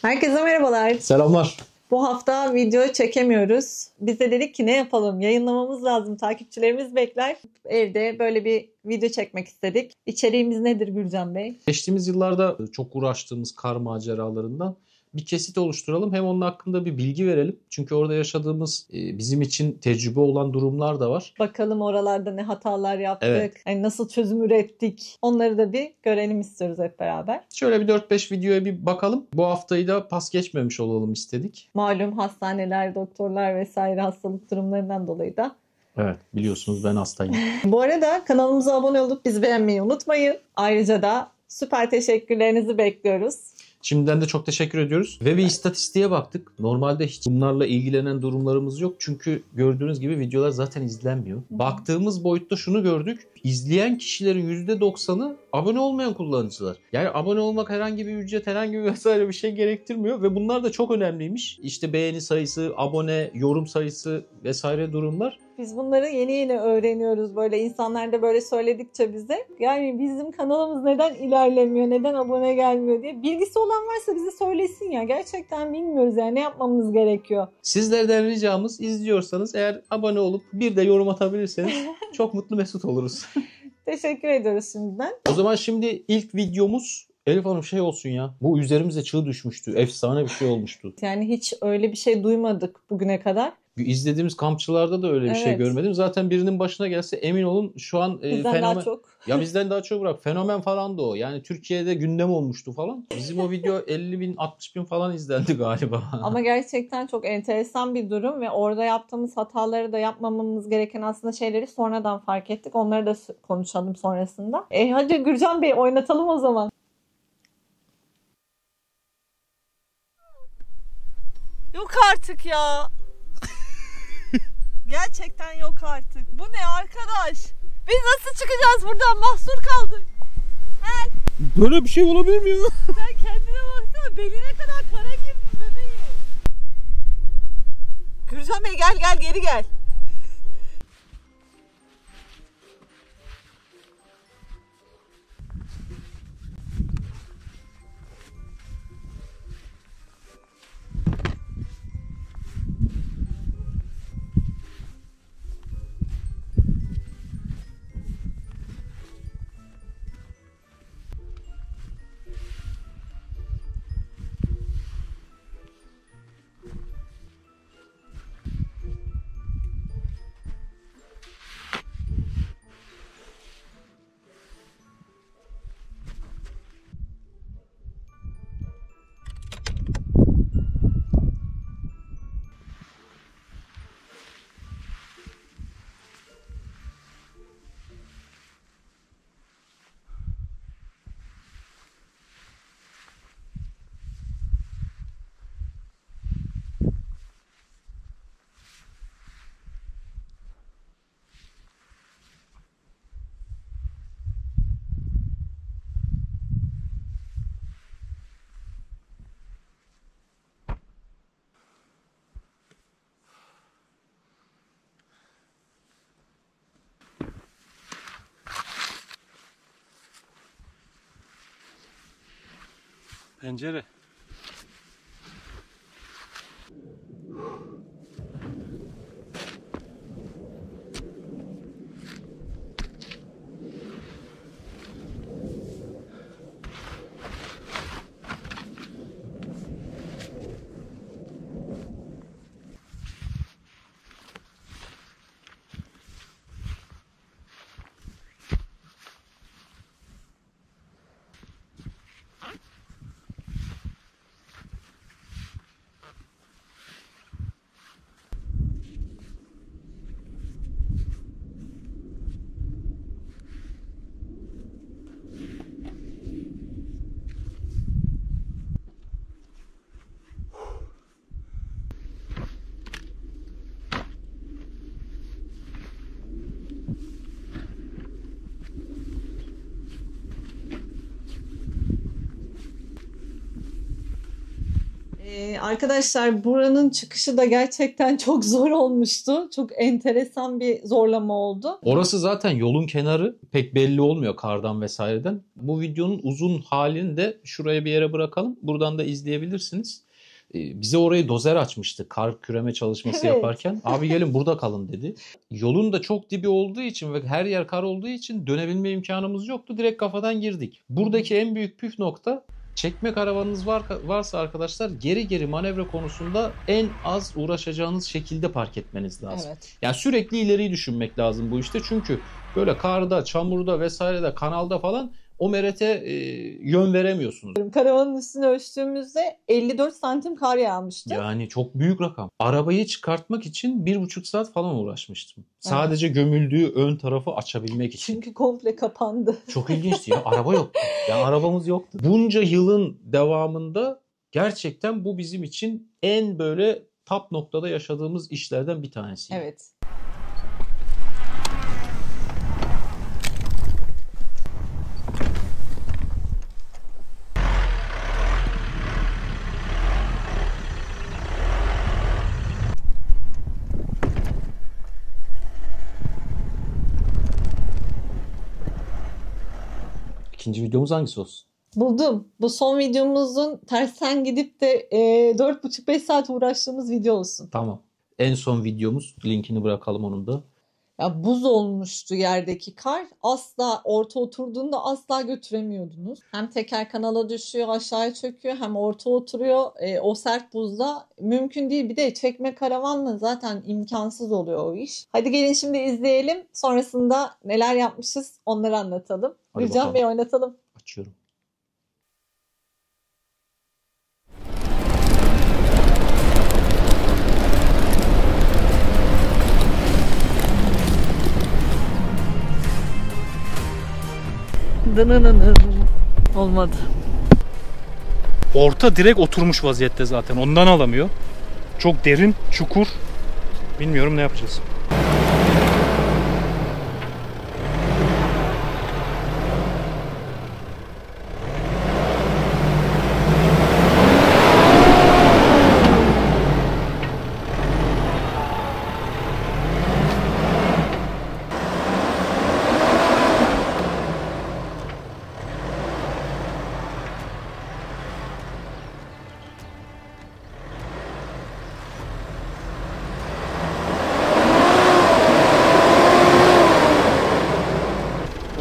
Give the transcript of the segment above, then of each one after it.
Herkese merhabalar. Selamlar. Bu hafta video çekemiyoruz. Biz de dedik ki ne yapalım? Yayınlamamız lazım. Takipçilerimiz bekler. Evde böyle bir video çekmek istedik. İçeriğimiz nedir Gürcan Bey? Geçtiğimiz yıllarda çok uğraştığımız kar maceralarından bir kesit oluşturalım. Hem onun hakkında bir bilgi verelim. Çünkü orada yaşadığımız bizim için tecrübe olan durumlar da var. Bakalım oralarda ne hatalar yaptık, Evet. yani nasıl çözüm ürettik. Onları da bir görelim istiyoruz hep beraber. Şöyle bir 4-5 videoya bir bakalım. Bu haftayı da pas geçmemiş olalım istedik. Malum hastaneler, doktorlar vesaire hastalık durumlarından dolayı da. Evet, biliyorsunuz ben hastayım. Bu arada kanalımıza abone olup bizi beğenmeyi unutmayın. Ayrıca da süper teşekkürlerinizi bekliyoruz. Şimdiden de çok teşekkür ediyoruz. Ve bir istatistiğe baktık. Normalde hiç bunlarla ilgilenen durumlarımız yok. Çünkü gördüğünüz gibi videolar zaten izlenmiyor. Baktığımız boyutta şunu gördük. İzleyen kişilerin %90'ı abone olmayan kullanıcılar. Yani abone olmak herhangi bir ücret, herhangi bir vesaire bir şey gerektirmiyor. Ve bunlar da çok önemliymiş. İşte beğeni sayısı, abone, yorum sayısı vesaire durumlar. Biz bunları yeni öğreniyoruz, böyle insanlar da böyle söyledikçe bize. Yani bizim kanalımız neden ilerlemiyor, neden abone gelmiyor diye. Bilgisi olan varsa bize söylesin ya. Gerçekten bilmiyoruz yani, ne yapmamız gerekiyor. Sizlerden ricamız, izliyorsanız eğer abone olup bir de yorum atabilirseniz çok mutlu mesut oluruz. Teşekkür ediyoruz şimdiden. O zaman şimdi ilk videomuz Elif Hanım şey olsun ya. Bu üzerimize çığ düşmüştü. Efsane bir şey olmuştu. Yani hiç öyle bir şey duymadık bugüne kadar. İzlediğimiz kampçılarda da öyle bir şey görmedim. Zaten birinin başına gelse emin olun şu an bizden fenomen. daha çok. Ya bizden daha çok bırak. Fenomen falan da o. Yani Türkiye'de gündem olmuştu falan. Bizim o video 50 bin 60 bin falan izlendi galiba. Ama gerçekten çok enteresan bir durum ve orada yaptığımız hataları da yapmamamız gereken aslında şeyleri sonradan fark ettik. Onları da konuşalım sonrasında. Hadi Gürcan Bey oynatalım o zaman. Yok artık ya. Gerçekten yok artık. Bu ne arkadaş? Biz nasıl çıkacağız buradan? Mahsur kaldık. Gel. Böyle bir şey olabilir mi ya? Sen kendine baksana. Beline kadar kara girdin bebeğim. Gürcan Bey gel geri gel. Pencere. Arkadaşlar buranın çıkışı da gerçekten çok zor olmuştu. Çok enteresan bir zorlama oldu. Orası zaten yolun kenarı, pek belli olmuyor kardan vesaireden. Bu videonun uzun halini de şuraya bir yere bırakalım. Buradan da izleyebilirsiniz. Bize orayı dozer açmıştı kar küreme çalışması Evet. yaparken. Abi gelin burada kalın dedi. Yolun da çok dibi olduğu için ve her yer kar olduğu için dönebilme imkanımız yoktu. Direkt kafadan girdik. Buradaki en büyük püf nokta, çekme karavanınız varsa arkadaşlar geri manevra konusunda en az uğraşacağınız şekilde park etmeniz lazım. Evet. Yani sürekli ileriyi düşünmek lazım bu işte. Çünkü böyle karda, çamurda vesairede, kanalda falan o merete yön veremiyorsunuz. Karavanın üstünü ölçtüğümüzde 54 santim kar yağmıştı. Yani çok büyük rakam. Arabayı çıkartmak için 1,5 saat falan uğraşmıştım. Sadece gömüldüğü ön tarafı açabilmek için. Çünkü komple kapandı. Çok ilginçti ya. Araba yoktu. Yani arabamız yoktu. Bunca yılın devamında gerçekten bu bizim için en böyle top noktada yaşadığımız işlerden bir tanesi. Evet. İkinci videomuz hangisi olsun? Buldum. Bu son videomuzun tersten gidip de 4,5-5 saat uğraştığımız video olsun. Tamam. En son videomuz. Linkini bırakalım onun da. Ya buz olmuştu yerdeki kar. Asla orta oturduğunda asla götüremiyordunuz. Hem teker kanala düşüyor, aşağıya çöküyor, hem orta oturuyor. O sert buzda mümkün değil. Bir de çekme karavanla zaten imkansız oluyor o iş. Hadi gelin şimdi izleyelim. Sonrasında neler yapmışız onları anlatalım. Hadi Gülcan bakalım. Bey oynatalım. Açıyorum. Olmadı. Orta direkt oturmuş vaziyette zaten. Ondan alamıyor. Çok derin, çukur. Bilmiyorum ne yapacağız.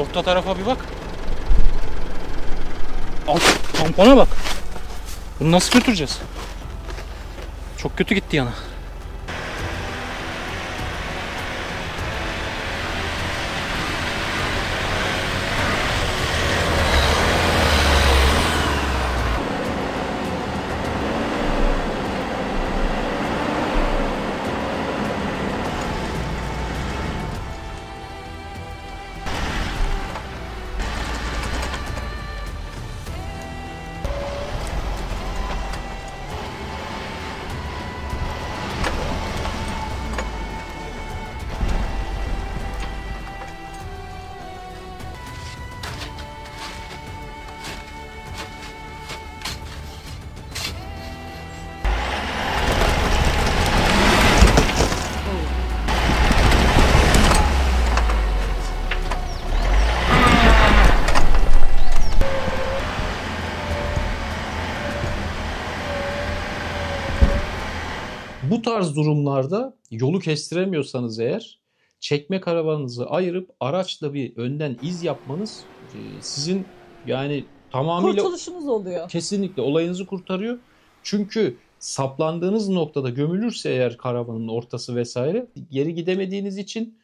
Orta tarafa bir bak. Al, tampona bak. Bunu nasıl götüreceğiz? Çok kötü gitti yana. Bu tarz durumlarda yolu kestiremiyorsanız eğer çekme karavanınızı ayırıp araçla bir önden iz yapmanız sizin yani tamamıyla Kurtuluşunuz oluyor. kesinlikle olayınızı kurtarıyor. Çünkü saplandığınız noktada gömülürse eğer karavanın ortası vesaire geri gidemediğiniz için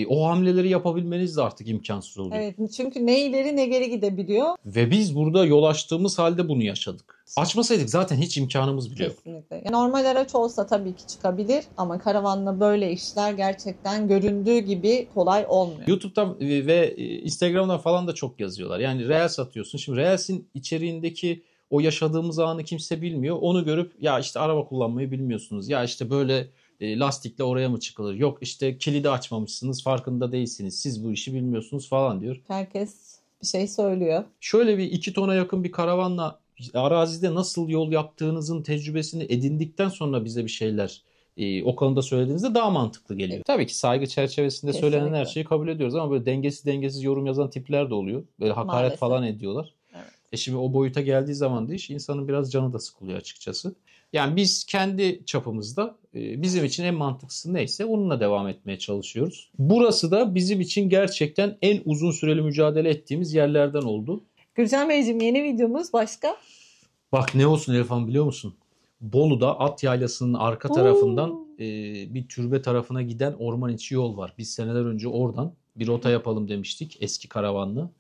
o hamleleri yapabilmeniz de artık imkansız oluyor. Evet, çünkü ne ileri ne geri gidebiliyor. Ve biz burada yol açtığımız halde bunu yaşadık. Açmasaydık zaten hiç imkanımız bile yok. Kesinlikle. Yani normal araç olsa tabii ki çıkabilir ama karavanla böyle işler gerçekten göründüğü gibi kolay olmuyor. YouTube'dan ve Instagram'dan falan da çok yazıyorlar. Yani Reels atıyorsun. Şimdi Reels'in içeriğindeki o yaşadığımız anı kimse bilmiyor. Onu görüp ya işte araba kullanmayı bilmiyorsunuz. Ya işte böyle lastikle oraya mı çıkılır? Yok işte kilidi açmamışsınız, farkında değilsiniz. Siz bu işi bilmiyorsunuz falan diyor. Herkes bir şey söylüyor. Şöyle bir 2 tona yakın bir karavanla arazide nasıl yol yaptığınızın tecrübesini edindikten sonra bize bir şeyler o konuda söylediğinizde daha mantıklı geliyor. Tabii ki saygı çerçevesinde söylenen her şeyi kabul ediyoruz ama böyle dengesiz yorum yazan tipler de oluyor. Böyle hakaret Maalesef falan ediyorlar. Evet. Şimdi o boyuta geldiği zaman da iş insanın biraz canı da sıkılıyor açıkçası. Yani biz kendi çapımızda bizim için en mantıklısı neyse onunla devam etmeye çalışıyoruz. Burası da bizim için gerçekten en uzun süreli mücadele ettiğimiz yerlerden oldu. Gürcan Beyciğim, yeni videomuz başka? Bak ne olsun Elif Hanım, biliyor musun? Bolu'da At Yaylası'nın arka tarafından bir türbe tarafına giden orman içi yol var. Biz seneler önce oradan bir rota yapalım demiştik, eski karavanlı.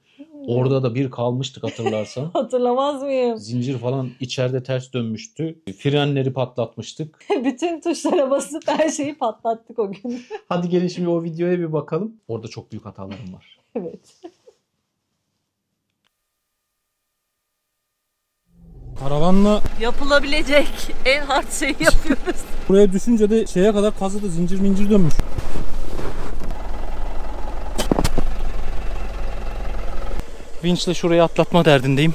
Orada da bir kalmıştık, hatırlarsan. Hatırlamaz mıyım? Zincir falan içeride ters dönmüştü. Frenleri patlatmıştık. Bütün tuşlara basıp her şeyi patlattık o gün. Hadi gelin şimdi o videoya bir bakalım. Orada çok büyük hatalarım var. Evet. Karavanla Yapılabilecek en hard şeyi yapıyoruz. buraya düşünce de şeye kadar kazıdı, zincir mincir dönmüş. Vinçle şurayı atlatma derdindeyim.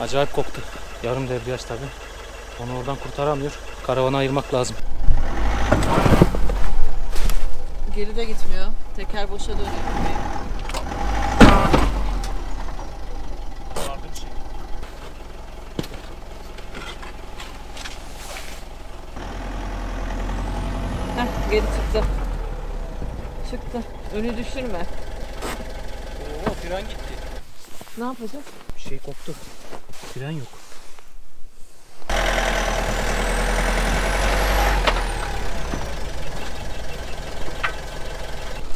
Acayip koktu. Yarım debriyaj tabi. Onu oradan kurtaramıyor. Karavanı ayırmak lazım. Geri de gitmiyor. Teker boşa dönüyor. Heh, geri çıktı. Çıktı. Önü düşürme. Oo, fren gitti. Ne yapacağız? Bir şey koptu. Fren yok.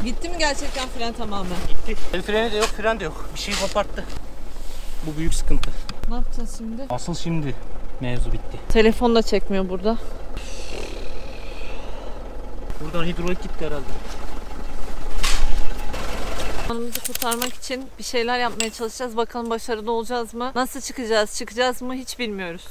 Gitti mi gerçekten fren tamamen? Gitti. El freni de yok, fren de yok. Bir şey koparttı. Bu büyük sıkıntı. Ne yapacağız şimdi? Asıl şimdi mevzu bitti. Telefon da çekmiyor burada. Buradan hidrolik gitti herhalde. Anımızı kurtarmak için bir şeyler yapmaya çalışacağız. Bakalım başarılı olacağız mı? Nasıl çıkacağız? Çıkacağız mı? Hiç bilmiyoruz.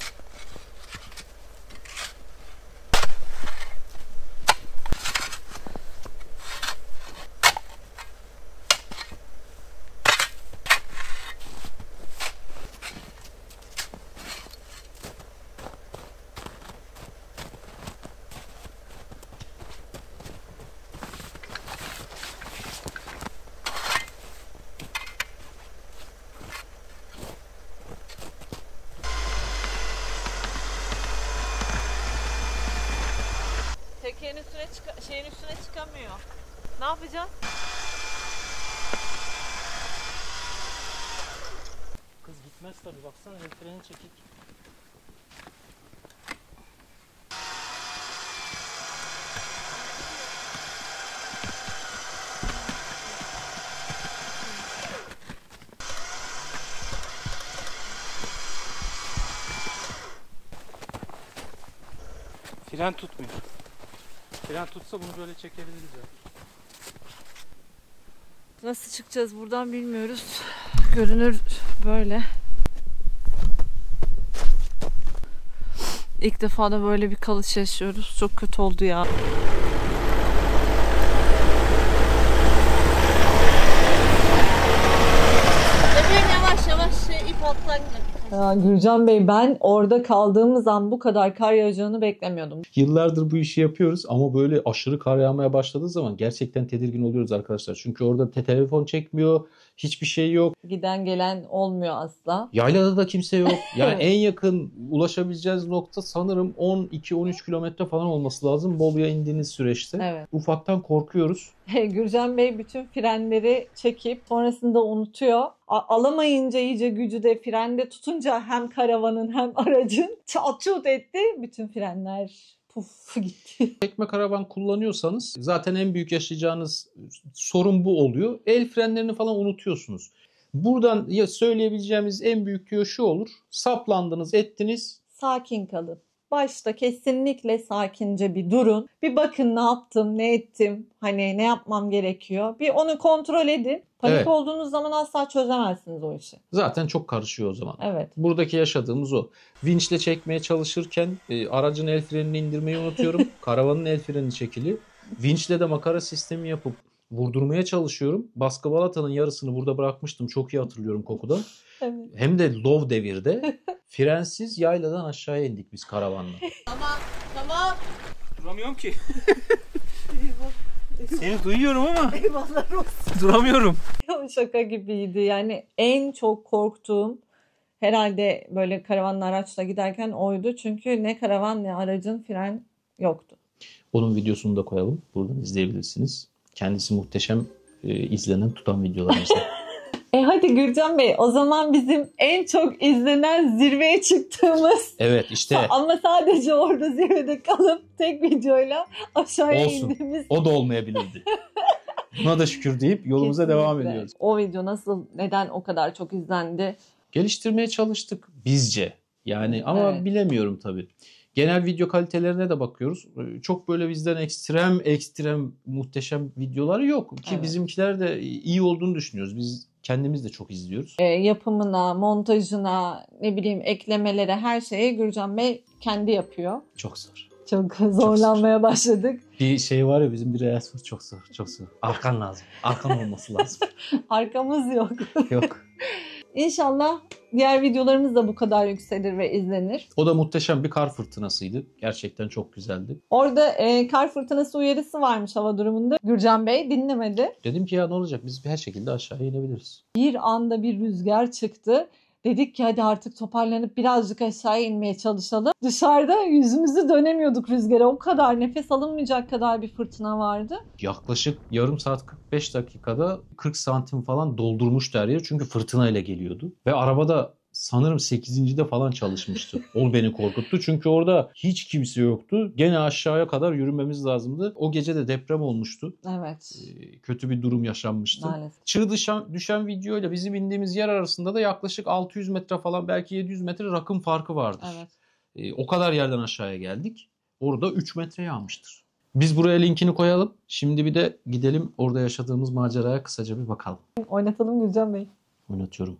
Tekerin üstüne şeyin üstüne çıkamıyor. Ne yapacağız? Kız gitmez tabi, baksana el freni çekik. Fren tutmuyor. Fren tutsa bunu böyle çekebiliriz ya. Nasıl çıkacağız buradan bilmiyoruz. Görünür böyle. İlk defa da böyle bir kalış yaşıyoruz. Çok kötü oldu ya. Bebeğim yavaş yavaş ip alttan gidelim. Ya Gürcan Bey, ben orada kaldığımız an bu kadar kar yağacağını beklemiyordum. Yıllardır bu işi yapıyoruz ama böyle aşırı kar yağmaya başladığı zaman gerçekten tedirgin oluyoruz arkadaşlar. Çünkü orada telefon çekmiyor, hiçbir şey yok. Giden gelen olmuyor asla. Yaylada da kimse yok. Yani Evet. en yakın ulaşabileceğiniz nokta sanırım 12-13 kilometre falan olması lazım Bolu'ya indiğiniz süreçte. Evet. Ufaktan korkuyoruz. Gürcan Bey bütün frenleri çekip sonrasında unutuyor. Alamayınca iyice gücü de frende tutunca hem karavanın hem aracın çat çut etti. Bütün frenler puf gitti. Çekme karavan kullanıyorsanız zaten en büyük yaşayacağınız sorun bu oluyor. El frenlerini falan unutuyorsunuz. Buradan ya söyleyebileceğimiz en büyük tüyo şu olur. Saplandınız, ettiniz. Sakin kalın. Başta kesinlikle sakince bir durun. Bir bakın ne yaptım, ne ettim, hani ne yapmam gerekiyor. Bir onu kontrol edin. Panik Evet. olduğunuz zaman asla çözemezsiniz o işi. Zaten çok karışıyor o zaman. Evet. Buradaki yaşadığımız o. Vinçle çekmeye çalışırken aracın el frenini indirmeyi unutuyorum. Karavanın el freni çekili. Vinçle de makara sistemi yapıp vurdurmaya çalışıyorum. Baskı balatanın yarısını burada bırakmıştım. Çok iyi hatırlıyorum kokudan. Evet. Hem de low devirde. Frensiz yayladan aşağıya indik biz karavanla. Tamam. Duramıyorum ki. Seni duyuyorum ama Eyvallah olsun. duramıyorum. Şaka gibiydi. Yani en çok korktuğum herhalde böyle karavanla araçla giderken oydu. Çünkü ne karavan ne aracın fren yoktu. Onun videosunu da koyalım. Buradan izleyebilirsiniz. Kendisi muhteşem izlenen tutan videolarımızda. Hadi Gürcan Bey, o zaman bizim en çok izlenen zirveye çıktığımız Evet işte ama sadece orada zirvede kalıp tek videoyla aşağıya Olsun. indiğimiz. o da olmayabilirdi. Buna da şükür deyip yolumuza devam Kesinlikle. ediyoruz. O video nasıl, neden o kadar çok izlendi? Geliştirmeye çalıştık bizce. Yani ama Evet. bilemiyorum tabii. Genel video kalitelerine de bakıyoruz. Çok böyle bizden ekstrem muhteşem videolar yok. Ki Evet. bizimkiler de iyi olduğunu düşünüyoruz. Biz kendimiz de çok izliyoruz. Yapımına, montajına, ne bileyim eklemelere, her şeye Gürcan Bey kendi yapıyor. Çok zor. Çok zorlanmaya başladık. Bir şey var ya bizim bir reels var. Çok zor. Çok zor. Arkan lazım. Arkan olması lazım. Arkamız yok. Yok. İnşallah diğer videolarımız da bu kadar yükselir ve izlenir. O da muhteşem bir kar fırtınasıydı. Gerçekten çok güzeldi. Orada kar fırtınası uyarısı varmış hava durumunda. Gürcan Bey dinlemedi. Dedim ki ya ne olacak? Biz her şekilde aşağıya inebiliriz. Bir anda bir rüzgar çıktı. Dedik ki hadi artık toparlanıp birazcık aşağıya inmeye çalışalım. Dışarıda yüzümüzü dönemiyorduk rüzgara. O kadar nefes alınmayacak kadar bir fırtına vardı. Yaklaşık yarım saat 45 dakikada 40 santim falan doldurmuştu her yer. Çünkü fırtınayla geliyordu. Ve arabada sanırım 8.'de falan çalışmıştı. O beni korkuttu. Çünkü orada hiç kimse yoktu. Gene aşağıya kadar yürümemiz lazımdı. O gece de deprem olmuştu. Evet. Kötü bir durum yaşanmıştı. Maalesef. Çığ düşen videoyla bizim indiğimiz yer arasında da yaklaşık 600 metre falan belki 700 metre rakım farkı vardır. Evet. O kadar yerden aşağıya geldik. Orada 3 metre yağmıştır. Biz buraya linkini koyalım. Şimdi bir de gidelim orada yaşadığımız maceraya kısaca bir bakalım. Oynatalım Gürcan Bey. Oynatıyorum.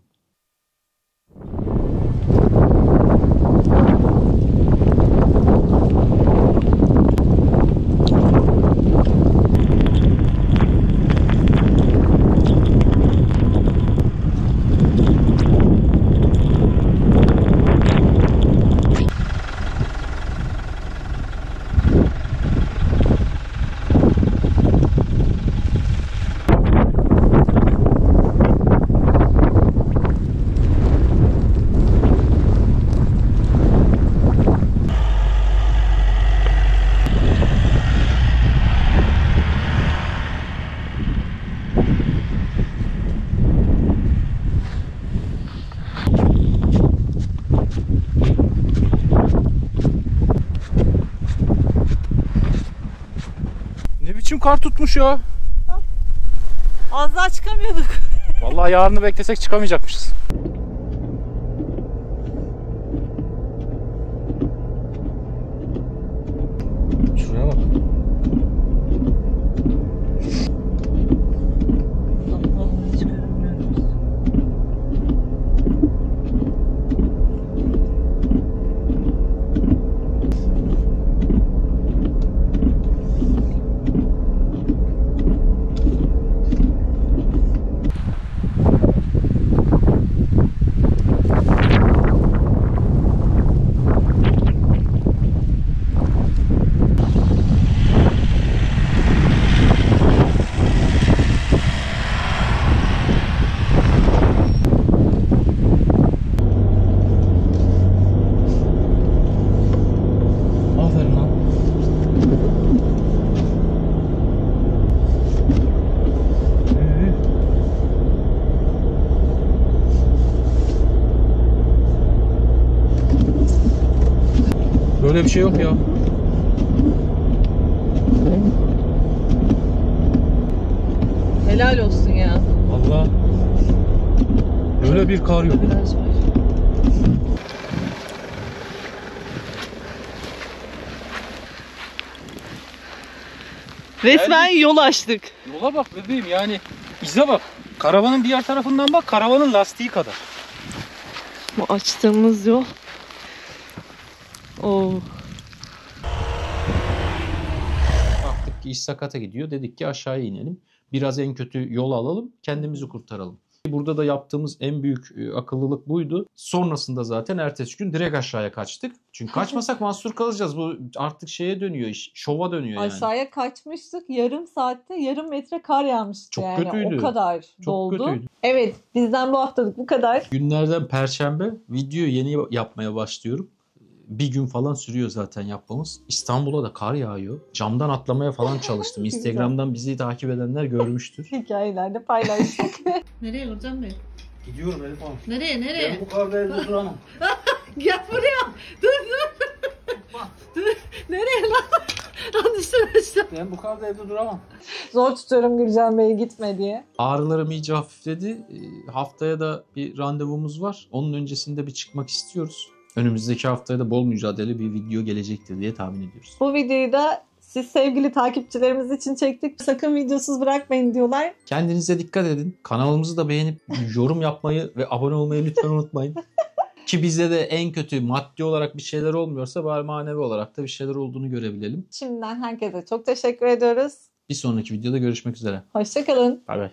Ne biçim kar tutmuş ya. Az daha çıkamıyorduk. Vallahi yarını beklesek çıkamayacakmışız. Şuraya bak. Aferin lan. Böyle bir şey yok ya. Helal olsun ya. Vallahi öyle bir kar yok. Biraz var. Resmen yol açtık. Yola bak bebeğim, yani ize bak. Karavanın diğer tarafından bak, karavanın lastiği kadar. Bu açtığımız yol. Oo. Baktık ki iş sakata gidiyor. Dedik ki aşağıya inelim. Biraz en kötü yol alalım. Kendimizi kurtaralım. Burada da yaptığımız en büyük akıllılık buydu. Sonrasında zaten ertesi gün direkt aşağıya kaçtık. Çünkü kaçmasak mahsur kalacağız. Bu artık şeye dönüyor iş. Şova dönüyor yani. Aşağıya kaçmıştık. Yarım saatte yarım metre kar yağmıştı Çok yani. kötüydü. O kadar Çok doldu. kötüydü. Evet, bizden bu haftalık bu kadar. Günlerden Perşembe video yeni yapmaya başlıyorum. Bir gün falan sürüyor zaten yapmamız. İstanbul'a da kar yağıyor. Camdan atlamaya falan çalıştım. Instagram'dan bizi takip edenler görmüştür. Hikayelerde paylaştık. Nereye Nurcan Bey? Gidiyorum Elif Hanım. Nereye nereye? Ben bu karda evde duramam. Gel buraya. Dur. Nereye lan? Lan düşürmüştüm. Ben bu karda evde duramam. Zor tutuyorum Gülcan Bey gitme diye. Ağrılarım iyice hafifledi. Haftaya da bir randevumuz var. Onun öncesinde bir çıkmak istiyoruz. Önümüzdeki haftaya da bol mücadele bir video gelecektir diye tahmin ediyoruz. Bu videoyu da siz sevgili takipçilerimiz için çektik. Sakın videosuz bırakmayın diyorlar. Kendinize dikkat edin. Kanalımızı da beğenip yorum yapmayı ve abone olmayı lütfen unutmayın. Ki bizde de en kötü maddi olarak bir şeyler olmuyorsa bari manevi olarak da bir şeyler olduğunu görebilelim. Şimdiden herkese çok teşekkür ediyoruz. Bir sonraki videoda görüşmek üzere. Hoşça kalın. Bay bay.